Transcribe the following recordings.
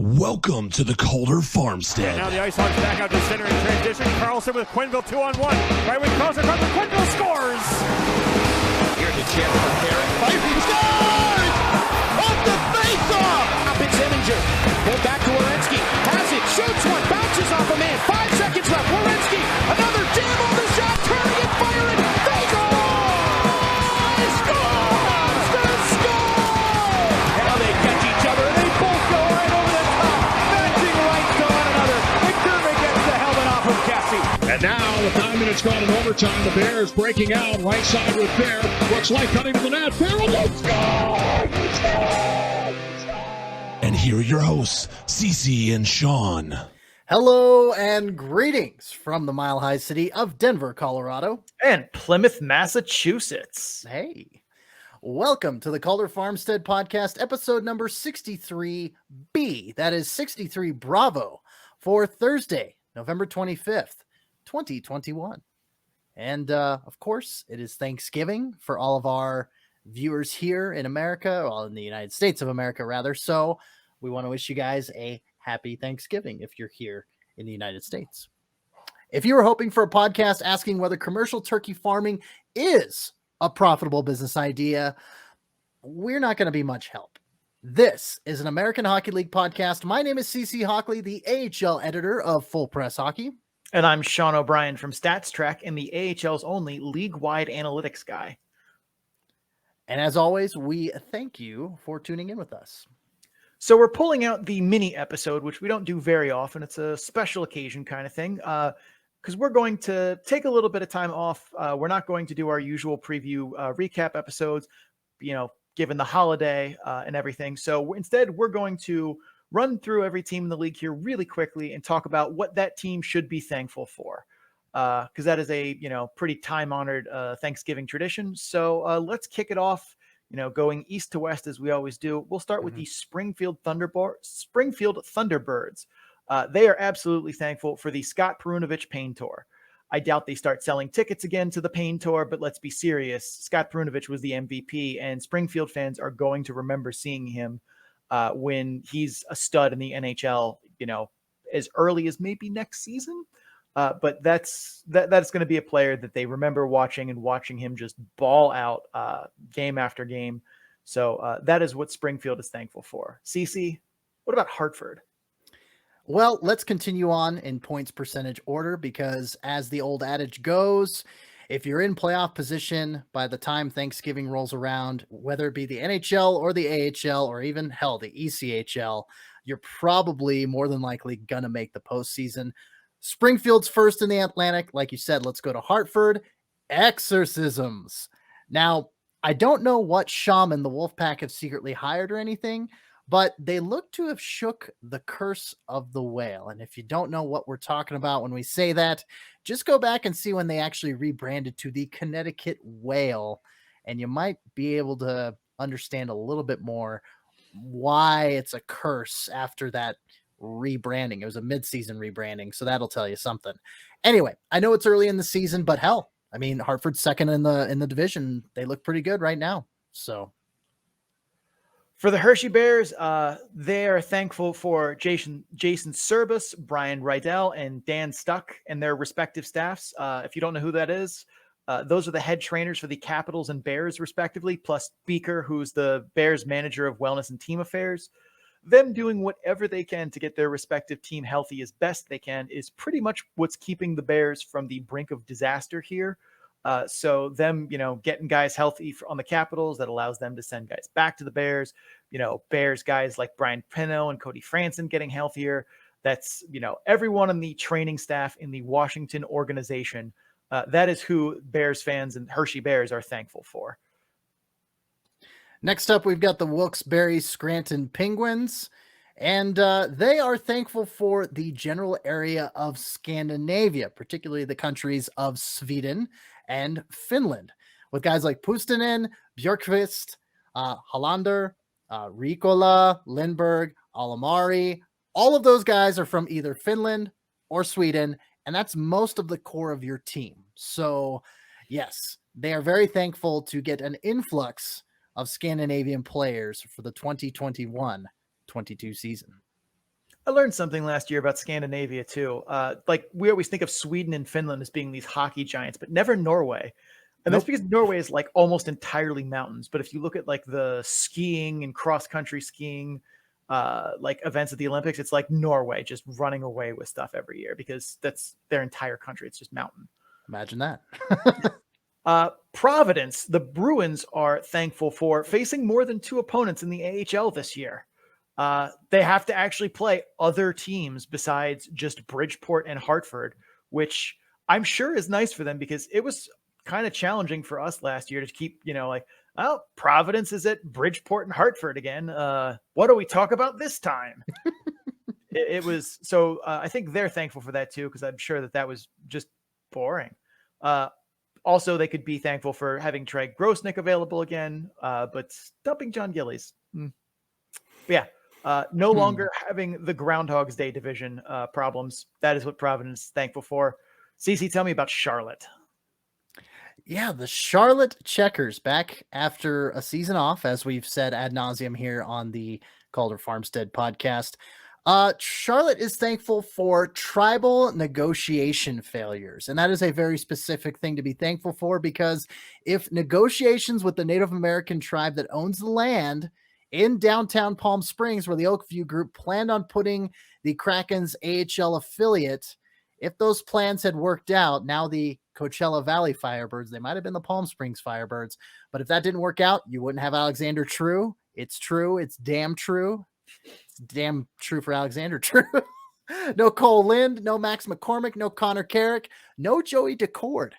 Welcome to the Calder Farmstead. Now the Ice Hogs back out to center in transition. Carlson with Quenneville 2-on-1. Right when Carlson comes, Quenneville scores! Here's a chance for Carrick. Fighting scores! Off the face-off! Up it's Eminger. Pulled back to Werenski. Has it. Shoots one. Bounces off a man. 5 seconds left. Werenski. Another jam on the shot. Turning and firing. They go! Scores! They score! Now they catch each other. They both go right over the top. Matching rights to one another. McDermott gets the helmet off of Cassie. And now, with 9 minutes gone in overtime, the Bears breaking out right side with Bear. Looks like cutting to the net. Bear will score! And here are your hosts, Cece and Sean. Hello and greetings from the Mile High city of Denver, Colorado. And Plymouth, Massachusetts. Hey, welcome to the Calder Farmstead podcast, episode number 63B. That is 63 Bravo for Thursday, November 25th, 2021. And of course, it is Thanksgiving for all of our viewers here in America, well, in the United States of America, rather. So we want to wish you guys a happy Thanksgiving if you're here in the United States. If you were hoping for a podcast asking whether commercial turkey farming is a profitable business idea, we're not going to be much help. This is an American Hockey League podcast. My name is CC Hockley, the AHL editor of Full Press Hockey. And I'm Sean O'Brien from Stats Track and the AHL's only league-wide analytics guy. And as always, we thank you for tuning in with us. So we're pulling out the mini episode, which we don't do very often. It's a special occasion kind of thing, because we're going to take a little bit of time off. We're not going to do our usual preview recap episodes, given the holiday and everything. So instead, we're going to run through every team in the league here really quickly and talk about what that team should be thankful for, because that is a pretty time-honored Thanksgiving tradition. So let's kick it off. Going east to west as we always do. We'll start with the Springfield Thunderbirds. They are absolutely thankful for the Scott Perunovich Pain Tour. I doubt they start selling tickets again to the Pain Tour, but let's be serious. Scott Perunovich was the MVP, and Springfield fans are going to remember seeing him when he's a stud in the NHL, as early as maybe next season. But that's going to be a player that they remember watching him just ball out game after game. So that is what Springfield is thankful for. CC, what about Hartford? Well, let's continue on in points percentage order, because as the old adage goes, if you're in playoff position by the time Thanksgiving rolls around, whether it be the NHL or the AHL or even hell, the ECHL, you're probably more than likely going to make the postseason. Springfield's first in the Atlantic. Like you said, let's go to Hartford. Exorcisms. Now, I don't know what shaman the Wolfpack have secretly hired or anything, but they look to have shook the curse of the whale. And if you don't know what we're talking about when we say that, just go back and see when they actually rebranded to the Connecticut Whale, and you might be able to understand a little bit more why it's a curse after that rebranding. It was a mid-season rebranding, so that'll tell you something. Anyway, I know it's early in the season, but hell, I mean, Hartford's second in the division. They look pretty good right now. So for the Hershey Bears, they are thankful for Jason Serbus, Brian Rydell, and Dan Stuck and their respective staffs. If you don't know who that is, those are the head trainers for the Capitals and Bears, respectively, plus Beaker, who's the Bears manager of wellness and team affairs. Them doing whatever they can to get their respective team healthy as best they can is pretty much what's keeping the Bears from the brink of disaster here. So them, getting guys healthy on the Capitals, that allows them to send guys back to the Bears. Bears guys like Brian Pino and Cody Franson getting healthier. That's, everyone on the training staff in the Washington organization. That is who Bears fans and Hershey Bears are thankful for. Next up, we've got the Wilkes-Barre Scranton Penguins, and they are thankful for the general area of Scandinavia, particularly the countries of Sweden and Finland, with guys like Puustinen, Björkqvist, Hollander, Riikola, Lindberg, Alamari. All of those guys are from either Finland or Sweden, and that's most of the core of your team. So, yes, they are very thankful to get an influx of Scandinavian players for the 2021-22 season. I learned something last year about Scandinavia too. Like we always think of Sweden and Finland as being these hockey giants, but never Norway. And that's because Norway is like almost entirely mountains. But if you look at like the skiing and cross country skiing, like events at the Olympics, it's like Norway just running away with stuff every year because that's their entire country. It's just mountain. Imagine that. Providence, the Bruins are thankful for facing more than 2 opponents in the AHL this year. They have to actually play other teams besides just Bridgeport and Hartford, which I'm sure is nice for them because it was kind of challenging for us last year to keep, like, well, Providence is at Bridgeport and Hartford again. What do we talk about this time? it was so I think they're thankful for that too, because I'm sure that was just boring. Also, they could be thankful for having Trey Grosnick available again, but dumping John Gillies. Yeah. No longer having the Groundhog's Day division problems. That is what Providence is thankful for. CC, tell me about Charlotte. Yeah, the Charlotte Checkers back after a season off, as we've said ad nauseum here on the Calder Farmstead podcast. Charlotte is thankful for tribal negotiation failures. And that is a very specific thing to be thankful for, because if negotiations with the Native American tribe that owns the land in downtown Palm Springs, where the Oakview Group planned on putting the Kraken's AHL affiliate, if those plans had worked out, now the Coachella Valley Firebirds, they might have been the Palm Springs Firebirds, but if that didn't work out, you wouldn't have Alexander True. It's true. It's damn true. It's damn true for Alexander True. No Cole Lind, no Max McCormick, no Connor Carrick, no Joey DeCord.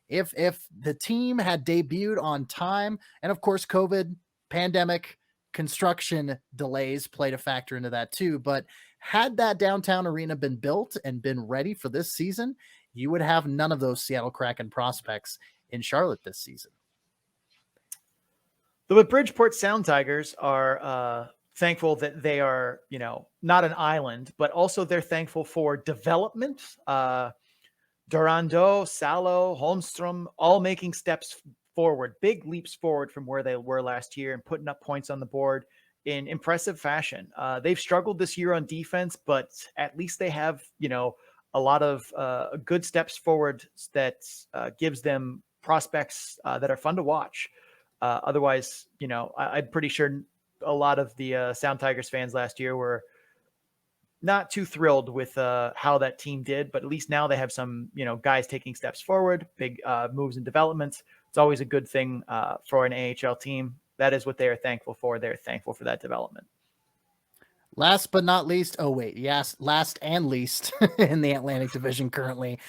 If the team had debuted on time, and of course COVID, pandemic, construction delays played a factor into that too, but had that downtown arena been built and been ready for this season, you would have none of those Seattle Kraken prospects in Charlotte this season. The Bridgeport Sound Tigers are thankful that they are, not an island, but also they're thankful for development. Durando, Salo, Holmstrom, all making steps forward, big leaps forward from where they were last year and putting up points on the board in impressive fashion. They've struggled this year on defense, but at least they have, a lot of good steps forward that gives them prospects that are fun to watch. Otherwise, I'm pretty sure a lot of the Sound Tigers fans last year were not too thrilled with how that team did, but at least now they have some, guys taking steps forward, big moves and developments. It's always a good thing for an AHL team. That is what they are thankful for. They're thankful for that development. Last but not least, last and least in the Atlantic Division currently,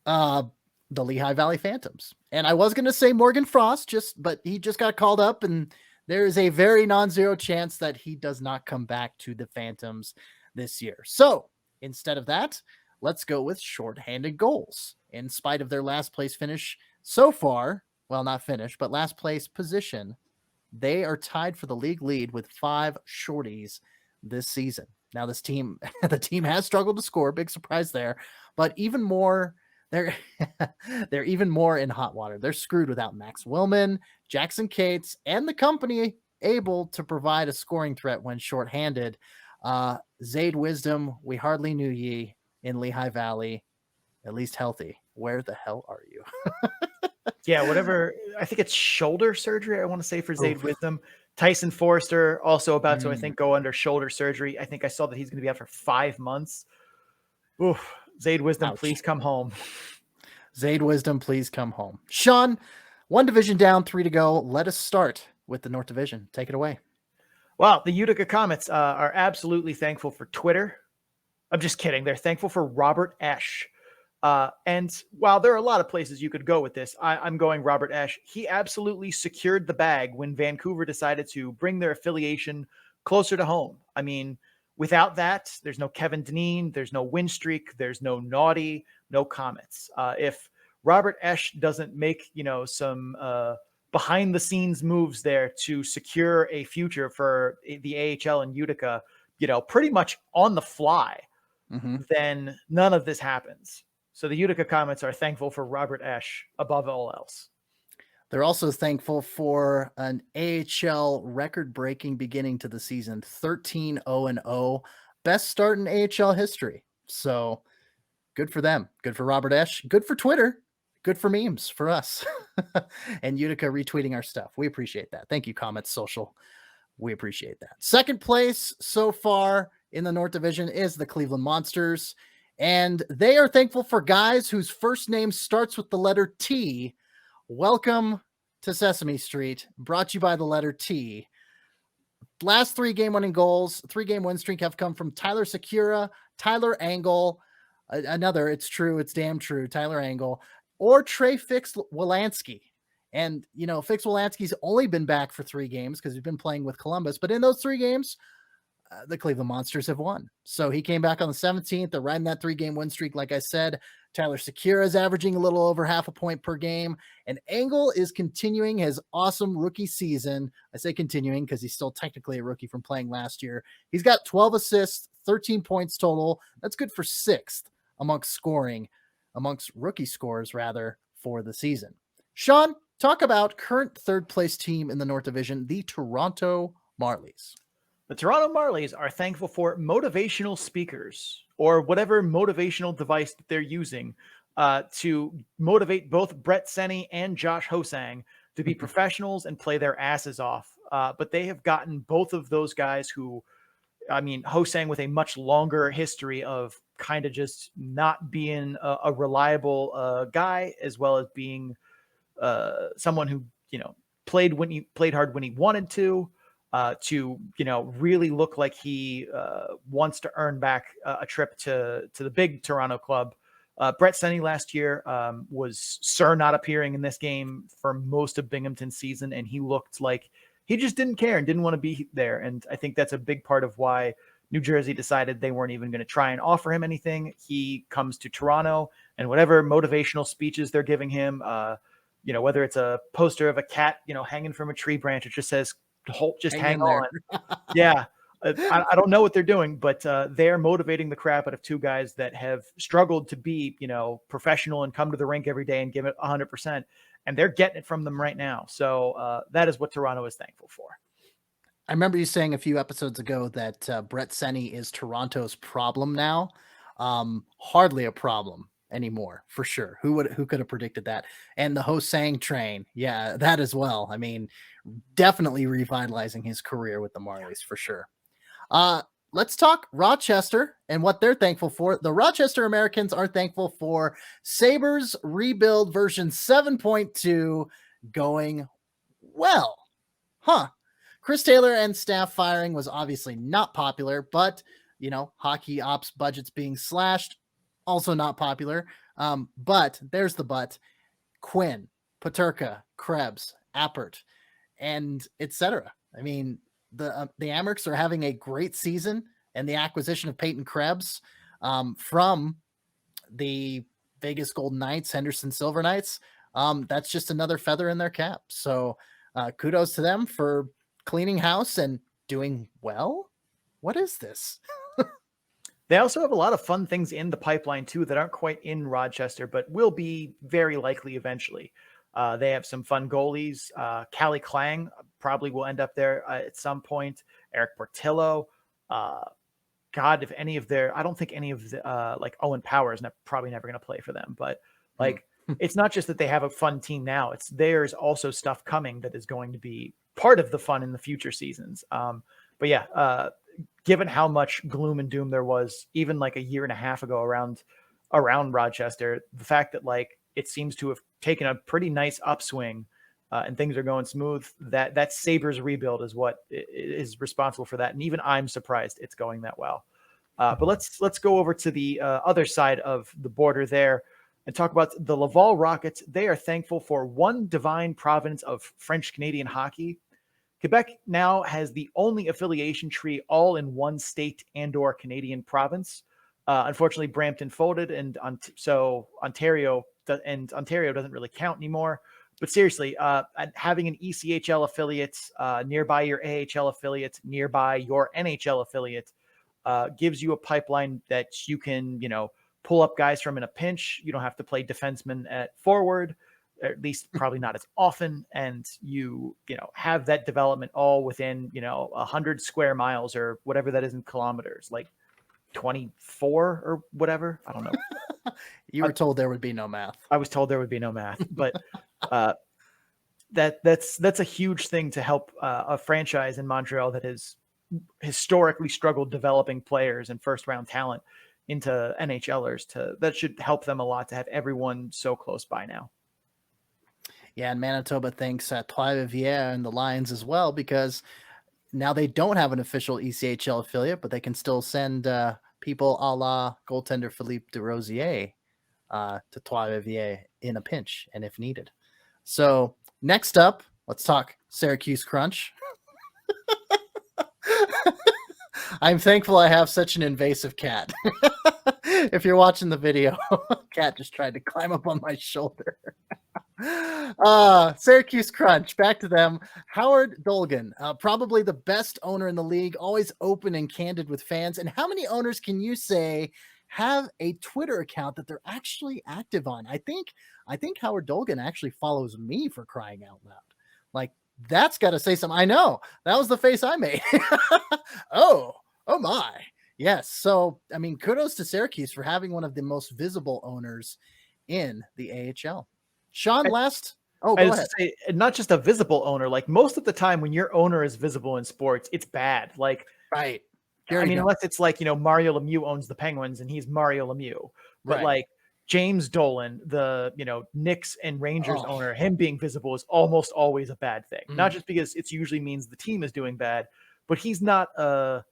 the Lehigh Valley Phantoms. And I was going to say Morgan Frost, but he just got called up, and there is a very non-zero chance that he does not come back to the Phantoms this year. So instead of that, let's go with shorthanded goals. In spite of their last place finish so far, well, not finish, but last place position, they are tied for the league lead with 5 shorties this season. Now this team, the team has struggled to score, big surprise there, but even more, they're even more in hot water. They're screwed without Max Willman, Jackson Cates, and the company able to provide a scoring threat when shorthanded. Zayd Wisdom, we hardly knew ye in Lehigh Valley, at least healthy. Where the hell are you? Yeah, whatever. I think it's shoulder surgery, I want to say, for Zayd Wisdom. Tyson Forrester also about to, I think, go under shoulder surgery. I think I saw that he's going to be out for 5 months. Oof. Zayd Wisdom, ouch. Please come home. Zayd Wisdom, please come home. Sean, 1 division down, 3 to go. Let us start with the North Division. Take it away. Well, the Utica Comets are absolutely thankful for Twitter. I'm just kidding. They're thankful for Robert Esch. And while there are a lot of places you could go with this, I'm going Robert Esch. He absolutely secured the bag when Vancouver decided to bring their affiliation closer to home. I mean, without that, there's no Kevin Dineen, there's no win streak, there's no Naughty, no Comets. If Robert Esch doesn't make, some behind the scenes moves there to secure a future for the AHL in Utica, pretty much on the fly, then none of this happens. So the Utica Comets are thankful for Robert Esch above all else. They're also thankful for an AHL record-breaking beginning to the season, 13-0-0. best start in AHL history. So good for them. Good for Robert Esch. Good for Twitter. Good for memes for us. And Utica retweeting our stuff. We appreciate that. Thank you, Comments Social. We appreciate that. Second place so far in the North Division is the Cleveland Monsters. And they are thankful for guys whose first name starts with the letter T. Welcome to Sesame Street, brought to you by the letter T. Last 3 game-winning goals, 3-game win streak have come from Tyler Secura, Tyler Angle, another, it's true, it's damn true, Tyler Angle, or Trey Fix-Wolansky. And, you know, Fix-Wolansky's only been back for 3 games because he's been playing with Columbus. But in those 3 games, the Cleveland Monsters have won. So he came back on the 17th. They're riding that 3-game win streak. Like I said, Tyler Secura is averaging a little over half a point per game. And Angle is continuing his awesome rookie season. I say continuing because he's still technically a rookie from playing last year. He's got 12 assists, 13 points total. That's good for 6th amongst rookie scores, rather, for the season. Sean, talk about current third-place team in the North Division, the Toronto Marlies. The Toronto Marlies are thankful for motivational speakers, or whatever motivational device that they're using to motivate both Brett Seney and Josh Hosang to be professionals and play their asses off. But they have gotten both of those guys who, I mean, Hosang with a much longer history of kind of just not being a reliable guy, as well as being someone who, you know, played hard when he wanted to really look like he wants to earn back a trip to the big Toronto club. Brett Seney last year was not appearing in this game for most of Binghamton's season, and he looked like he just didn't care and didn't want to be there. And I think that's a big part of why New Jersey decided they weren't even going to try and offer him anything. He comes to Toronto, and whatever motivational speeches they're giving him, whether it's a poster of a cat, hanging from a tree branch, it just says, just hang on. Yeah. I don't know what they're doing, but they're motivating the crap out of 2 guys that have struggled to be, professional and come to the rink every day and give it 100%. And they're getting it from them right now. So that is what Toronto is thankful for. I remember you saying a few episodes ago that Brett Seney is Toronto's problem now. Hardly a problem anymore, for sure. Who could have predicted that? And the Hosang train, yeah, that as well. I mean, definitely revitalizing his career with the Marlies, for sure. Let's talk Rochester and what they're thankful for. The Rochester Americans are thankful for Sabres rebuild version 7.2 going well. Chris Taylor and staff firing was obviously not popular, but, hockey ops budgets being slashed, also not popular. But there's the but. Quinn, Peterka, Krebs, Appert, and etc. I mean, the Amherst are having a great season, and the acquisition of Peyton Krebs from the Vegas Golden Knights, Henderson Silver Knights, that's just another feather in their cap. So kudos to them for cleaning house and doing well. What is this? They also have a lot of fun things in the pipeline too that aren't quite in Rochester, but will be very likely eventually. They have some fun goalies. Callie Klang probably will end up there at some point. Eric Portillo. If any of I don't think any of the, like Owen Power is probably never going to play for them, but it's not just that they have a fun team now. There's also stuff coming that is going to be part of the fun in the future seasons. Given how much gloom and doom there was even like a year and a half ago around Rochester, the fact that it seems to have taken a pretty nice upswing and things are going smooth, that Sabres rebuild is what is responsible for that. And even I'm surprised it's going that well. But let's go over to the other side of the border there and talk about the Laval Rockets. They are thankful for one divine providence of French Canadian hockey. Quebec now has the only affiliation tree all in one state and or Canadian province. Unfortunately, Brampton folded, and so Ontario doesn't really count anymore. But seriously, having an ECHL affiliate nearby your AHL affiliate, nearby your NHL affiliate, gives you a pipeline that you can, pull up guys from in a pinch. You don't have to play defenseman at forward, or at least probably not as often. And you have that development all within, 100 square miles or whatever that is in kilometers. 24 or whatever. I don't know. You were told there would be no math. I was told there would be no math, but that's a huge thing to help a franchise in Montreal that has historically struggled developing players and first round talent into NHLers. That should help them a lot to have everyone so close by now. Yeah, and Manitoba thanks Trois-Rivières and the Lions as well, because now they don't have an official ECHL affiliate, but they can still send people a la goaltender Philippe Desrosiers to Trois-Rivières in a pinch and if needed. So next up, let's talk Syracuse Crunch. I'm thankful I have such an invasive cat. If you're watching the video, cat just tried to climb up on my shoulder. Syracuse Crunch, back to them. Howard Dolgan, probably the best owner in the league, always open and candid with fans. And how many owners can you say have a Twitter account that they're actually active on? I think Howard Dolgan actually follows me, for crying out loud. Like, that's got to say something. I know, that was the face I made. Oh my. Yes. So, I mean, kudos to Syracuse for having one of the most visible owners in the AHL. Sean, last. Oh, go ahead. Say, not just a visible owner. Like, most of the time when your owner is visible in sports, it's bad. Like, right. I mean, unless it's like, Mario Lemieux owns the Penguins and he's Mario Lemieux. But like James Dolan, the, Knicks and Rangers owner, him being visible is almost always a bad thing. Not just because it usually means the team is doing bad, but he's not a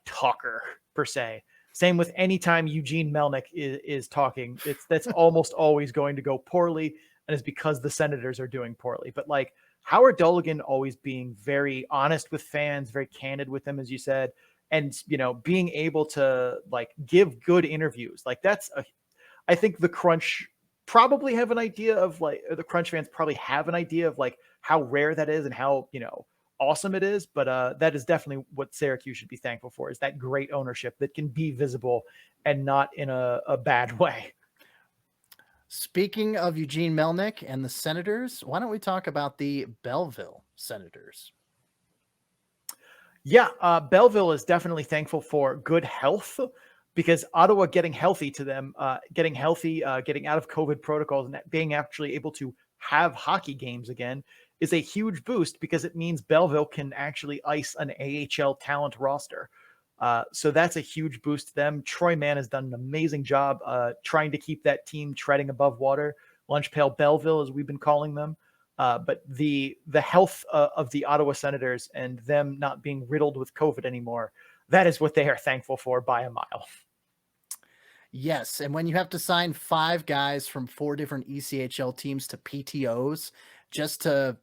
talker per se. Same with any time Eugene Melnick is talking. That's almost always going to go poorly, and it's because the Senators are doing poorly. But like Howard Dolgan always being very honest with fans, very candid with them, as you said, and being able to like give good interviews. Like I think the Crunch probably have an idea of like, or the Crunch fans probably have an idea of like how rare that is and how awesome it is, but that is definitely what Syracuse should be thankful for, is that great ownership that can be visible and not in a bad way. Speaking of Eugene Melnick and the Senators, why don't we talk about the Belleville Senators? Yeah, Belleville is definitely thankful for good health, because Ottawa getting healthy to them, getting healthy, getting out of COVID protocols and being actually able to have hockey games again is a huge boost, because it means Belleville can actually ice an AHL talent roster. So that's a huge boost to them. Troy Mann has done an amazing job trying to keep that team treading above water. Lunch Pail Belleville, as we've been calling them. But the health of the Ottawa Senators and them not being riddled with COVID anymore, that is what they are thankful for by a mile. Yes, and when you have to sign 5 guys from 4 different ECHL teams to PTOs just to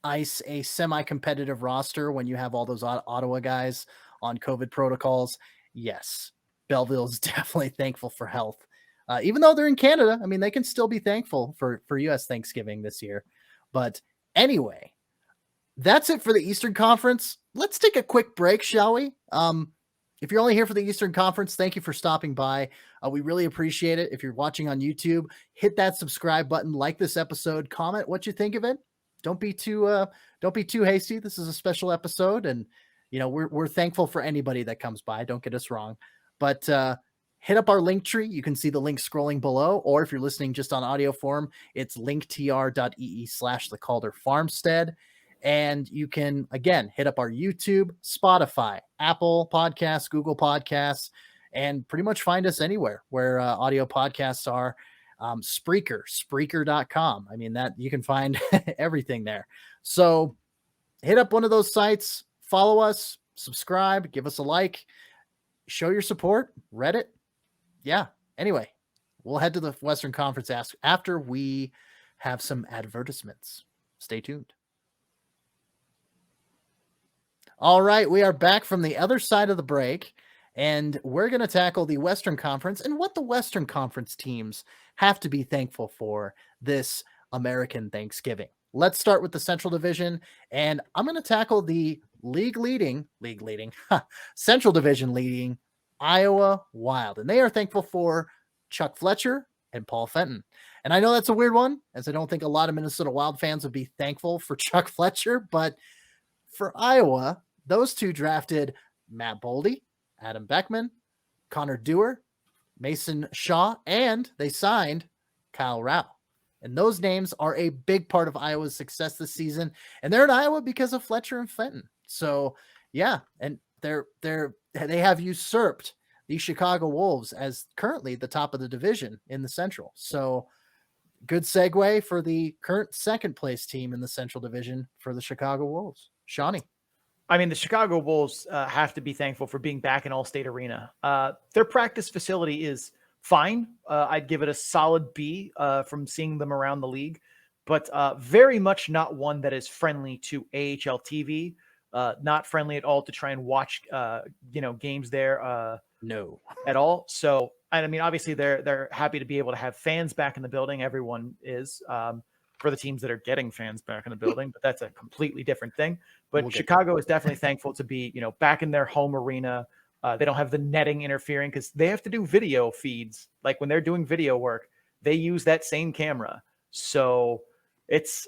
ice a semi-competitive roster when you have all those Ottawa guys on COVID protocols, yes, Belleville is definitely thankful for health. Even though they're in Canada, I mean, they can still be thankful for U.S. Thanksgiving this year. But anyway, that's it for the Eastern Conference. Let's take a quick break, shall we? If you're only here for the Eastern Conference, thank you for stopping by. We really appreciate it. If you're watching on YouTube, hit that subscribe button, like this episode, comment what you think of it. Don't be too hasty. This is a special episode, and we're thankful for anybody that comes by. Don't get us wrong, but hit up our link tree. You can see the link scrolling below, or if you're listening just on audio form, it's linktr.ee/the Calder Farmstead. And you can, again, hit up our YouTube, Spotify, Apple Podcasts, Google Podcasts, and pretty much find us anywhere where audio podcasts are. Spreaker.com. I mean, that you can find everything there. So hit up one of those sites, follow us, subscribe, give us a like, show your support, Reddit. Yeah. Anyway, we'll head to the Western Conference after we have some advertisements. Stay tuned. All right, we are back from the other side of the break, and we're going to tackle the Western Conference and what the Western Conference teams have to be thankful for this American Thanksgiving. Let's start with the Central Division, and I'm going to tackle the Central Division leading Iowa Wild, and they are thankful for Chuck Fletcher and Paul Fenton. And I know that's a weird one, as I don't think a lot of Minnesota Wild fans would be thankful for Chuck Fletcher, but for Iowa, those two drafted Matt Boldy, Adam Beckman, Connor Dewar, Mason Shaw, and they signed Kyle Rao. And those names are a big part of Iowa's success this season. And they're in Iowa because of Fletcher and Fenton. So yeah, and they have usurped the Chicago Wolves as currently the top of the division in the Central. So good segue for the current second place team in the Central Division for the Chicago Wolves. Shawnee. I mean, the Chicago Wolves have to be thankful for being back in Allstate Arena. Their practice facility is fine. I'd give it a solid B from seeing them around the league, but very much not one that is friendly to AHL TV. Not friendly at all to try and watch, games there. No, at all. So, I mean, obviously they're happy to be able to have fans back in the building. Everyone is, for the teams that are getting fans back in the building, but that's a completely different thing. But Chicago is definitely thankful to be, back in their home arena. They don't have the netting interfering because they have to do video feeds. Like when they're doing video work, they use that same camera. So it's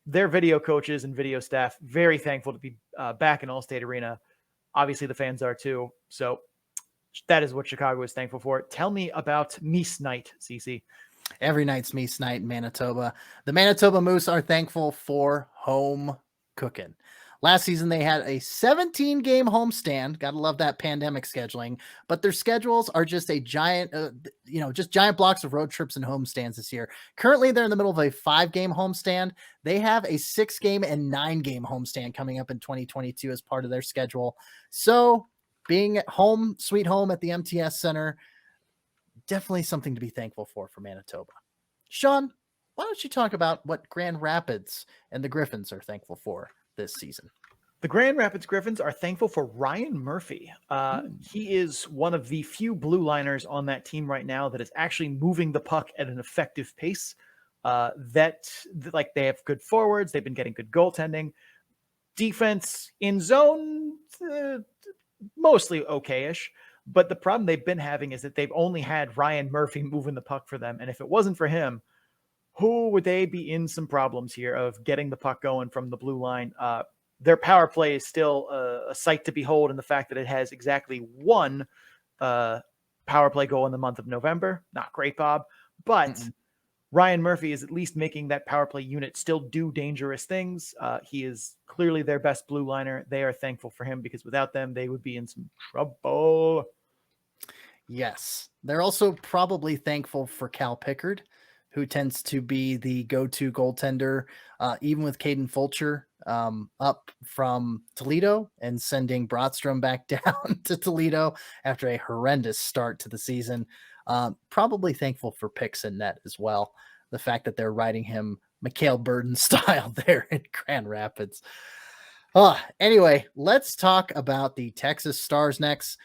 their video coaches and video staff very thankful to be back in Allstate Arena. Obviously the fans are too. So that is what Chicago is thankful for. Tell me about Meese Night, CC. Every night's Meese Night in Manitoba. The Manitoba Moose are thankful for home cooking. Last season, they had a 17-game homestand. Gotta love that pandemic scheduling. But their schedules are just a giant, just giant blocks of road trips and homestands this year. Currently, they're in the middle of a 5-game homestand. They have a 6-game and 9-game homestand coming up in 2022 as part of their schedule. So being at home, sweet home at the MTS Center, definitely something to be thankful for Manitoba. Sean, why don't you talk about what Grand Rapids and the Griffins are thankful for this season? The Grand Rapids Griffins are thankful for Ryan Murphy. He is one of the few blue liners on that team right now that is actually moving the puck at an effective pace. They have good forwards. They've been getting good goaltending. Defense in zone, mostly okay-ish. But the problem they've been having is that they've only had Ryan Murphy moving the puck for them. And if it wasn't for him, who would they be in some problems here of getting the puck going from the blue line? Their power play is still a sight to behold in the fact that it has exactly one power play goal in the month of November. Not great, Bob. But Ryan Murphy is at least making that power play unit still do dangerous things. He is clearly their best blue liner. They are thankful for him because without them, they would be in some trouble. Yes. They're also probably thankful for Cal Pickard, who tends to be the go-to goaltender, even with Caden Fulcher up from Toledo and sending Broadstrom back down to Toledo after a horrendous start to the season. Probably thankful for picks and net as well. The fact that they're riding him Mikhail Burden style there in Grand Rapids. Anyway, let's talk about the Texas Stars next.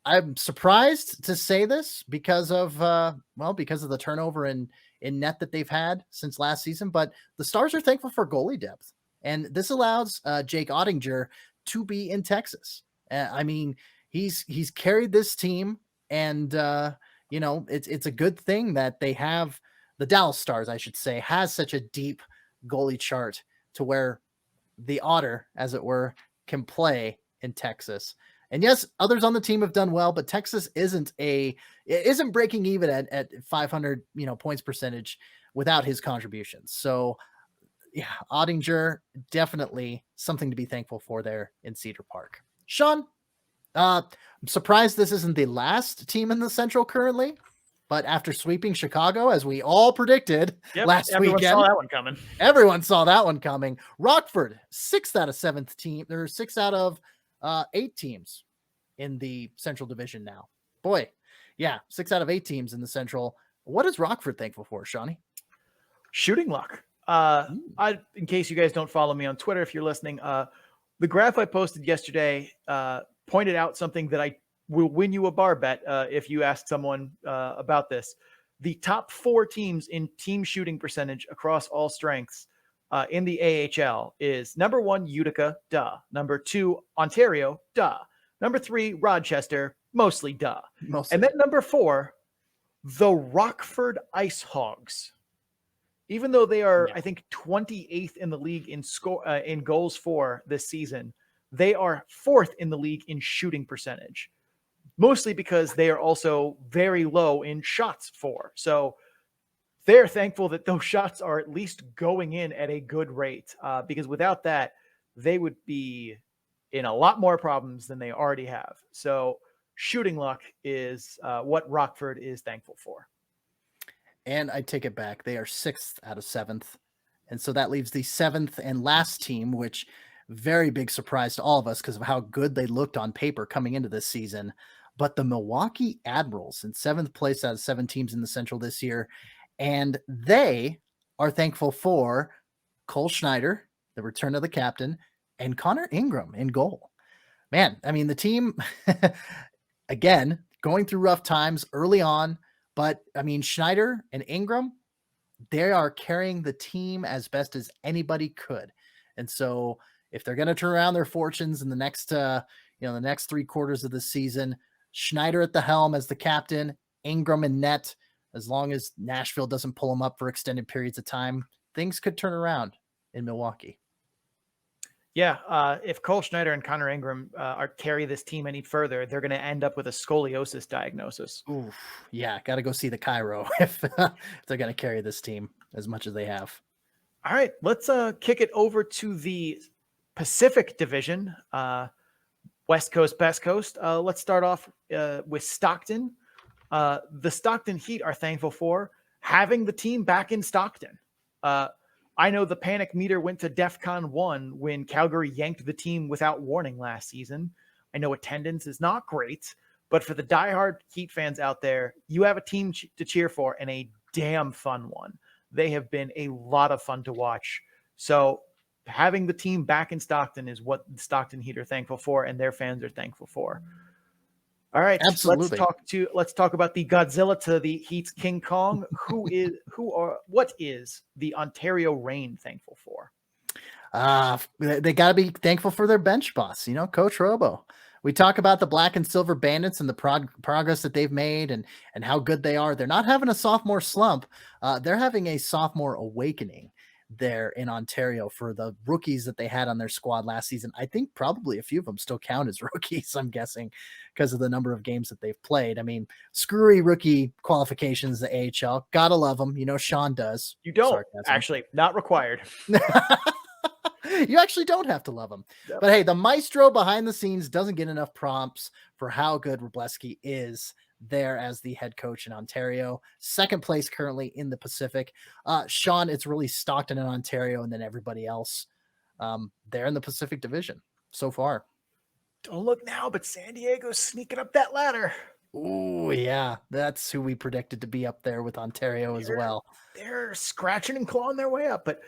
I'm surprised to say this because of the turnover in net that they've had since last season, but the Stars are thankful for goalie depth. And this allows Jake Ottinger to be in Texas. I mean, he's carried this team, and it's a good thing that they have the Dallas Stars, I should say, has such a deep goalie chart to where the Otter, as it were, can play in Texas. And yes, others on the team have done well, but Texas isn't breaking even at 500, points percentage without his contributions. So yeah, Ottinger, definitely something to be thankful for there in Cedar Park. Sean, I'm surprised this isn't the last team in the Central currently, but after sweeping Chicago, as we all predicted last weekend, everyone saw that one coming. Rockford, 6th out of 7th team. There are 6 out of 8 teams in the Central Division now. Boy, yeah, 6 out of 8 teams in the Central. What is Rockford thankful for, Shawnee? Shooting luck. In case you guys don't follow me on Twitter, if you're listening, the graph I posted yesterday pointed out something that I will win you a bar bet if you ask someone about this. The top 4 teams in team shooting percentage across all strengths in the AHL is number 1, Utica, duh. Number 2, Ontario, duh. Number 3, Rochester, mostly duh. And then number 4, the Rockford Ice Hogs. Even though they are, I think, 28th in the league in goals for this season, they are 4th in the league in shooting percentage. mostly because they are also very low in shots for. So they're thankful that those shots are at least going in at a good rate, because without that, they would be in a lot more problems than they already have. So shooting luck is what Rockford is thankful for. And I take it back. They are 6th out of 7th. And so that leaves the 7th and last team, which very big surprise to all of us because of how good they looked on paper coming into this season. But the Milwaukee Admirals in 7th place out of 7 teams in the Central this year. And they are thankful for Cole Schneider, the return of the captain, and Connor Ingram in goal. Man, I mean, the team, again, going through rough times early on, but I mean, Schneider and Ingram, they are carrying the team as best as anybody could. And so if they're going to turn around their fortunes in the next, the next 3 quarters of the season, Schneider at the helm as the captain, Ingram in net, as long as Nashville doesn't pull them up for extended periods of time, things could turn around in Milwaukee. Yeah, if Cole Schneider and Connor Ingram carry this team any further, they're going to end up with a scoliosis diagnosis. Ooh, yeah, got to go see the Cairo if they're going to carry this team as much as they have. All right, let's kick it over to the Pacific Division, West Coast, Best Coast. Let's start off with Stockton. The Stockton Heat are thankful for having the team back in Stockton. I know the panic meter went to DEFCON 1 when Calgary yanked the team without warning last season. I know attendance is not great, but for the diehard Heat fans out there, you have a team to cheer for and a damn fun one. They have been a lot of fun to watch. So having the team back in Stockton is what the Stockton Heat are thankful for and their fans are thankful for. All right, absolutely. Let's talk about the Godzilla to the Heat's King Kong. What is the Ontario Reign thankful for? They got to be thankful for their bench boss, Coach Robo. We talk about the Black and Silver Bandits and the progress that they've made and how good they are. They're not having a sophomore slump. They're having a sophomore awakening there in Ontario for the rookies that they had on their squad last season. I think probably a few of them still count as rookies, I'm guessing, because of the number of games that they've played. I mean, screwy rookie qualifications, the AHL. Gotta love them. Sean does. You don't. Sarcasm. Actually, not required. You actually don't have to love them. Yep. But hey, the maestro behind the scenes doesn't get enough prompts for how good Wroblewski is there as the head coach in Ontario. 2nd place currently in the Pacific. Sean, it's really Stockton and Ontario and then everybody else. They're in the Pacific Division so far. Don't look now, but San Diego's sneaking up that ladder. Oh, yeah. That's who we predicted to be up there with Ontario as well. They're scratching and clawing their way up. But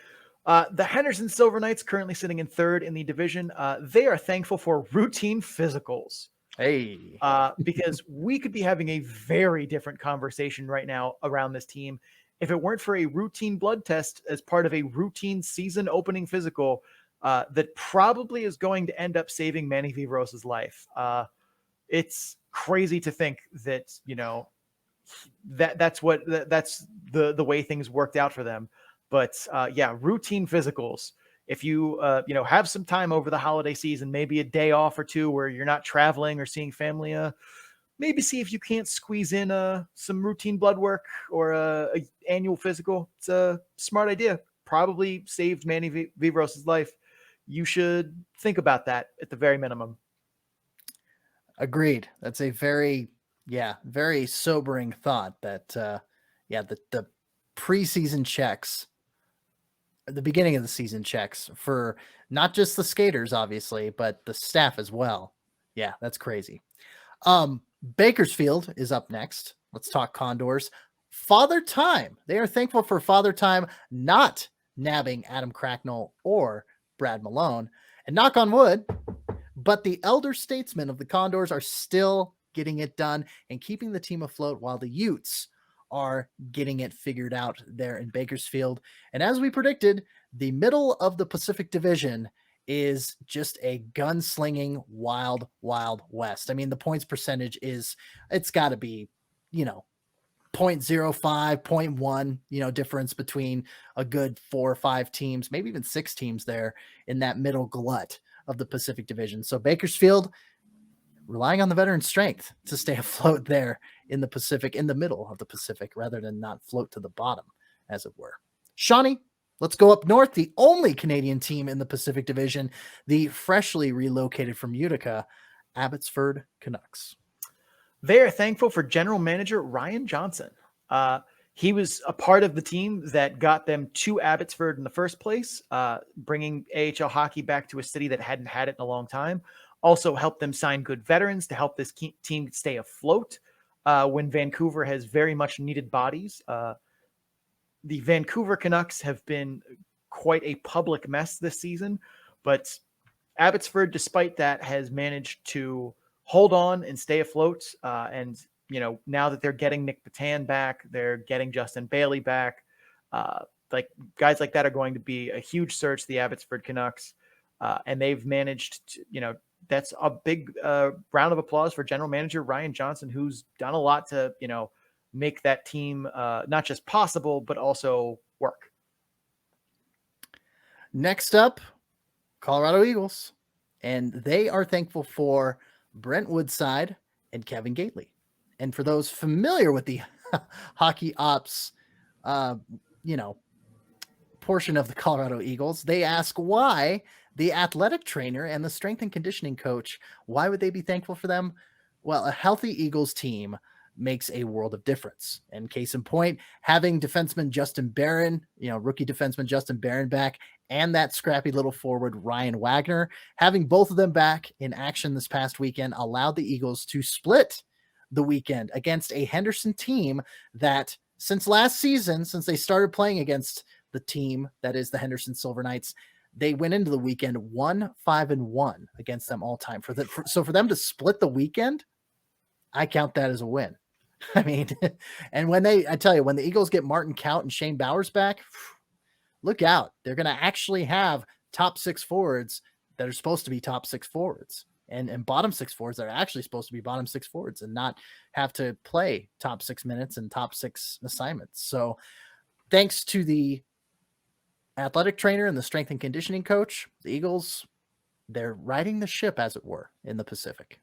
the Henderson Silver Knights currently sitting in 3rd in the division. They are thankful for routine physicals. Hey, because we could be having a very different conversation right now around this team if it weren't for a routine blood test as part of a routine season opening physical that probably is going to end up saving Manny Vivros' life. It's crazy to think that, that's the way things worked out for them. But yeah, routine physicals. If you, have some time over the holiday season, maybe a day off or 2 where you're not traveling or seeing family, maybe see if you can't squeeze in some routine blood work or a annual physical. It's a smart idea. Probably saved Manny Vivros' life. You should think about that at the very minimum. Agreed. That's a very sobering thought that, the preseason checks, the beginning of the season checks for not just the skaters, obviously, but the staff as well. Yeah, that's crazy. Bakersfield is up next. Let's talk Condors. Father Time. They are thankful for Father Time not nabbing Adam Cracknell or Brad Malone. And knock on wood, but the elder statesmen of the Condors are still getting it done and keeping the team afloat while the Utes are getting it figured out there in Bakersfield. And as we predicted, the middle of the Pacific Division is just a gunslinging wild, wild west. I mean, the points percentage it's got to be, 0.05, 0.1, difference between a good 4 or 5 teams, maybe even 6 teams there in that middle glut of the Pacific Division. So Bakersfield relying on the veteran strength to stay afloat there in the Pacific, in the middle of the Pacific, rather than not float to the bottom, as it were. Shawnee, let's go up north. The only Canadian team in the Pacific Division, the freshly relocated from Utica, Abbotsford Canucks. They are thankful for general manager Ryan Johnson. He was a part of the team that got them to Abbotsford in the first place, bringing AHL hockey back to a city that hadn't had it in a long time. Also helped them sign good veterans to help this team stay afloat when Vancouver has very much needed bodies. The Vancouver Canucks have been quite a public mess this season, but Abbotsford, despite that, has managed to hold on and stay afloat. And now that they're getting Nick Patan back, they're getting Justin Bailey back. Like guys like that are going to be a huge surge to the Abbotsford Canucks. And they've managed to, that's a big round of applause for general manager Ryan Johnson, who's done a lot to, make that team not just possible, but also work. Next up, Colorado Eagles. And they are thankful for Brent Woodside and Kevin Gately. And for those familiar with the hockey ops, portion of the Colorado Eagles, they ask why the athletic trainer and the strength and conditioning coach, why would they be thankful for them? Well, a healthy Eagles team makes a world of difference. And case in point, having defenseman Justin Barron, rookie defenseman Justin Barron back, and that scrappy little forward Ryan Wagner, having both of them back in action this past weekend allowed the Eagles to split the weekend against a Henderson team that since last season, since they started playing against the team that is the Henderson Silver Knights, they went into the weekend 1-5-1 against them all time. So for them to split the weekend, I count that as a win. I mean, and when the Eagles get Martin Kaut and Shane Bowers back, look out. They're going to actually have top six forwards that are supposed to be top six forwards and bottom six forwards that are actually supposed to be bottom six forwards and not have to play top 6 minutes and top six assignments. So thanks to the athletic trainer and the strength and conditioning coach, the Eagles, they're riding the ship, as it were, in the Pacific.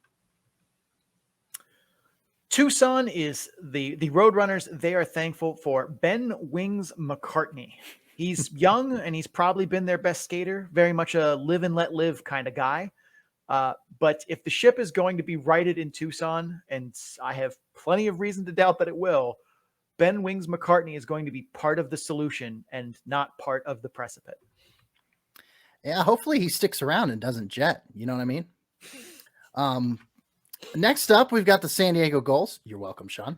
Tucson is the Roadrunners. They are thankful for Ben Wings McCartney. He's young and he's probably been their best skater, very much a live and let live kind of guy. But if the ship is going to be righted in Tucson, and I have plenty of reason to doubt that it will, Ben Wings McCartney is going to be part of the solution and not part of the precipice. Yeah, hopefully he sticks around and doesn't jet. You know what I mean? Next up, we've got the San Diego Gulls. You're welcome, Sean.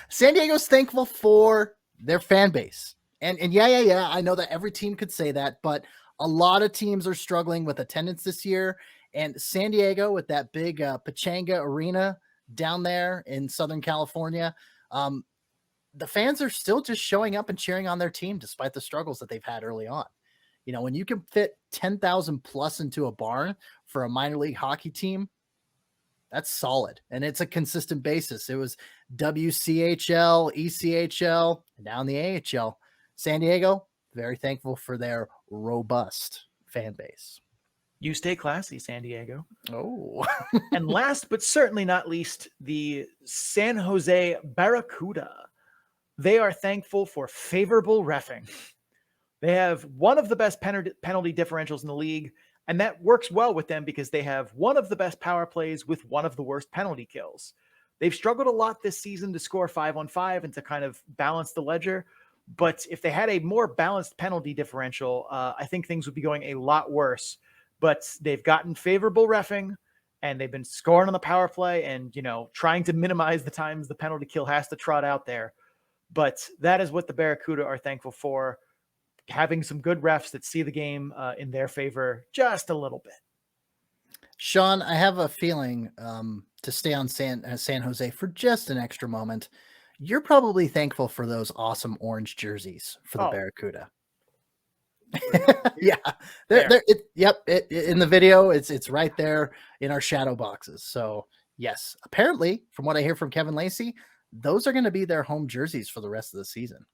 San Diego's thankful for their fan base. And yeah, I know that every team could say that, but a lot of teams are struggling with attendance this year. And San Diego, with that big Pechanga Arena down there in Southern California, the fans are still just showing up and cheering on their team despite the struggles that they've had early on. When you can fit 10,000 plus into a barn for a minor league hockey team, that's solid. And it's a consistent basis. It was WCHL, ECHL, and now in the AHL. San Diego, very thankful for their robust fan base. You stay classy, San Diego. Oh. And last but certainly not least, the San Jose Barracuda. They are thankful for favorable reffing. They have one of the best penalty differentials in the league, and that works well with them because they have one of the best power plays with one of the worst penalty kills. They've struggled a lot this season to score 5-on-5 and to kind of balance the ledger. But if they had a more balanced penalty differential, I think things would be going a lot worse. But they've gotten favorable reffing, and they've been scoring on the power play and, trying to minimize the times the penalty kill has to trot out there. But that is what the Barracuda are thankful for, having some good refs that see the game in their favor just a little bit. Sean, I have a feeling to stay on San Jose for just an extra moment. You're probably thankful for those awesome orange jerseys for the Barracuda. Yeah. In the video, it's right there in our shadow boxes. So yes, apparently from what I hear from Kevin Lacey, those are going to be their home jerseys for the rest of the season.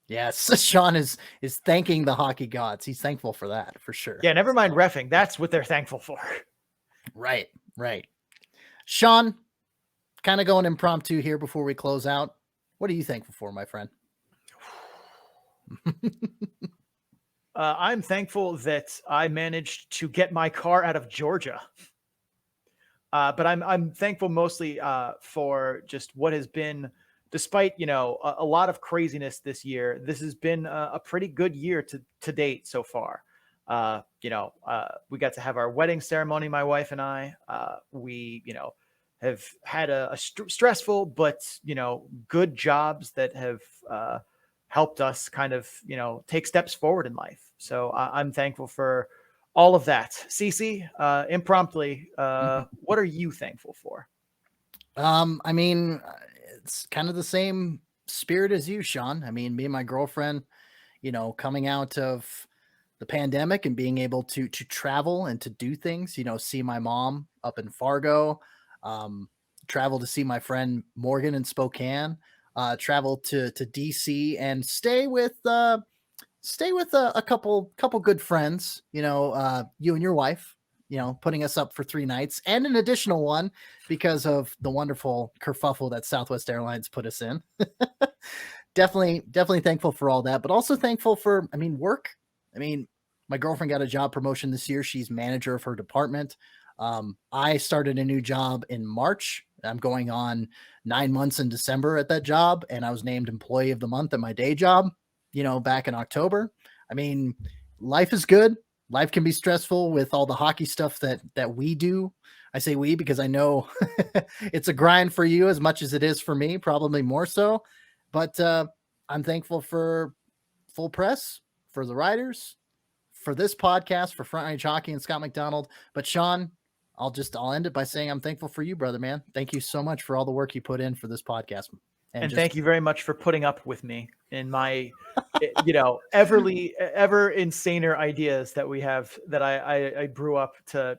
Yes, Sean is thanking the hockey gods. He's thankful for that, for sure. Yeah, never mind reffing. That's what they're thankful for. Right, right. Sean, kind of going impromptu here before we close out. What are you thankful for, my friend? I'm thankful that I managed to get my car out of Georgia. But I'm thankful mostly for just what has been, despite a lot of craziness this year. This has been a pretty good year to date so far. We got to have our wedding ceremony, my wife and I. We have had a stressful but good jobs that have helped us kind of take steps forward in life. So I'm thankful for all of that. Cece, impromptu, what are you thankful for? I mean, it's kind of the same spirit as you, Sean. I mean, me and my girlfriend, coming out of the pandemic and being able to travel and to do things, see my mom up in Fargo, travel to see my friend Morgan in Spokane, travel to DC and stay with a couple good friends, you and your wife, putting us up for 3 nights and an additional one because of the wonderful kerfuffle that Southwest Airlines put us in. Definitely thankful for all that, but also thankful for, work. My girlfriend got a job promotion this year. She's manager of her department. I started a new job in March. I'm going on 9 months in December at that job, and I was named employee of the month at my day job, back in October. Life is good. Life can be stressful with all the hockey stuff that we do. I say we because I know it's a grind for you as much as it is for me, probably more so. But I'm thankful for Full Press, for the writers, for this podcast, for Front Range Hockey and Scott McDonald. But Sean, I'll end it by saying I'm thankful for you, brother, man. Thank you so much for all the work you put in for this podcast. And thank you very much for putting up with me in my, ever insaner ideas that we have, that I brew up to,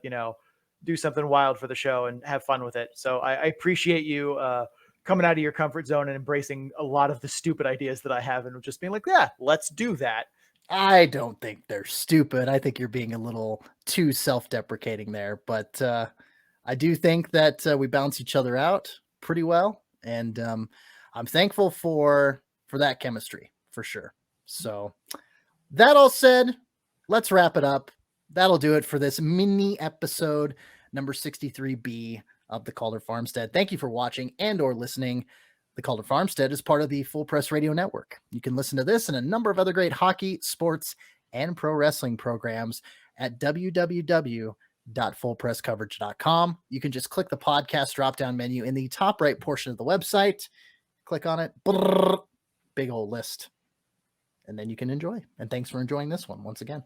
do something wild for the show and have fun with it. So I appreciate you coming out of your comfort zone and embracing a lot of the stupid ideas that I have and just being like, yeah, let's do that. I don't think they're stupid. I think you're being a little too self-deprecating there, but I do think that we balance each other out pretty well. And I'm thankful for that chemistry for sure. So that all said, let's wrap it up. That'll do it for this mini episode number 63B of the Calder Farmstead. Thank you for watching and or listening. The Calder Farmstead is part of the Full Press Radio Network. You can listen to this and a number of other great hockey, sports, and pro wrestling programs at www.fullpresscoverage.com. You can just click the podcast drop-down menu in the top right portion of the website. Click on it. Brrr, big old list. And then you can enjoy. And thanks for enjoying this one once again.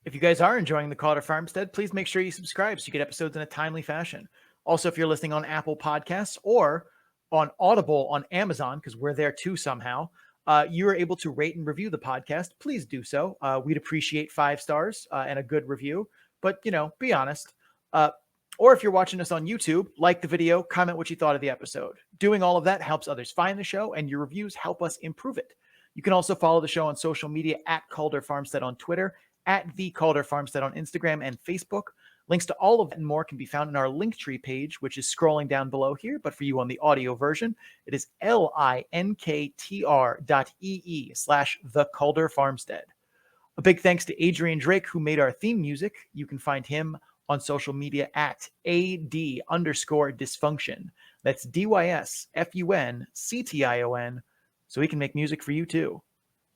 If you guys are enjoying the Calder Farmstead, please make sure you subscribe so you get episodes in a timely fashion. Also, if you're listening on Apple Podcasts or on Audible on Amazon, because we're there too somehow, you are able to rate and review the podcast. Please do so. We'd appreciate 5 stars and a good review, but be honest. Or if you're watching us on YouTube, like the video, comment what you thought of the episode. Doing all of that helps others find the show, and your reviews help us improve it. You can also follow the show on social media at Calder Farmstead on Twitter, at the Calder Farmstead on Instagram and Facebook. Links to all of that and more can be found in our Linktree page, which is scrolling down below here. But for you on the audio version, it is linktr.ee/the Calder Farmstead. A big thanks to Adrian Drake, who made our theme music. You can find him on social media at AD_dysfunction. That's DYSFUNCTION. So he can make music for you too.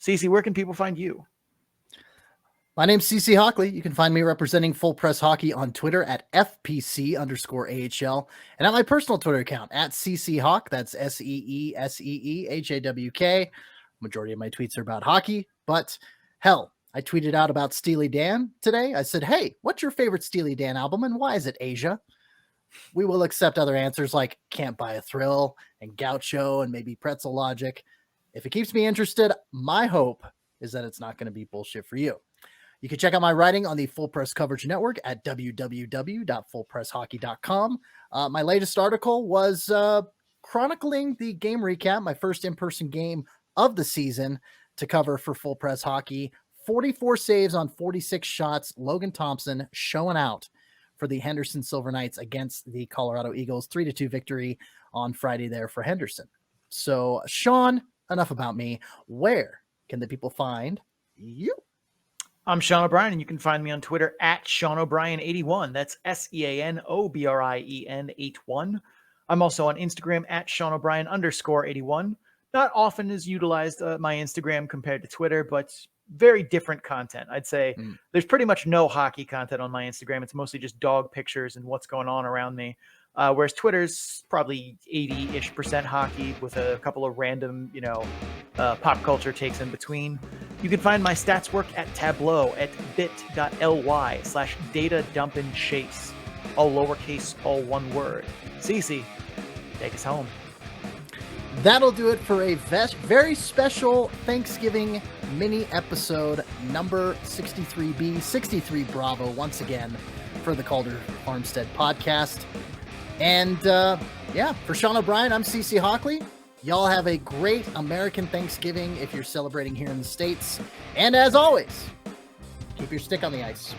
Cece, where can people find you? My name's CC Hockley. You can find me representing Full Press Hockey on Twitter at FPC_AHL and at my personal Twitter account at CC Hawk. That's SEESEEHAWK. Majority of my tweets are about hockey, but hell, I tweeted out about Steely Dan today. I said, hey, what's your favorite Steely Dan album and why is it Asia? We will accept other answers like Can't Buy a Thrill and Gaucho and maybe Pretzel Logic. If it keeps me interested, my hope is that it's not going to be bullshit for you. You can check out my writing on the Full Press Coverage Network at www.fullpresshockey.com. My latest article was chronicling the game recap, my first in-person game of the season to cover for Full Press Hockey. 44 saves on 46 shots. Logan Thompson showing out for the Henderson Silver Knights against the Colorado Eagles. 3-2 victory on Friday there for Henderson. So, Sean, enough about me. Where can the people find you? I'm Sean O'Brien, and you can find me on Twitter at Sean O'Brien81. That's SeanObrien 81. I'm also on Instagram at Sean O'Brien _81. Not often is utilized my Instagram compared to Twitter, but very different content. I'd say there's pretty much no hockey content on my Instagram. It's mostly just dog pictures and what's going on around me. Whereas Twitter's probably 80-ish% hockey with a couple of random, pop culture takes in between. You can find my stats work at Tableau at bit.ly/data-dump-and-chase. All lowercase, all one word. Cece, take us home. That'll do it for a very special Thanksgiving mini episode number 63B, 63 Bravo, once again, for the Calder Farmstead podcast. And for Sean O'Brien, I'm Cece Hockley. Y'all have a great American Thanksgiving if you're celebrating here in the States. And as always, keep your stick on the ice.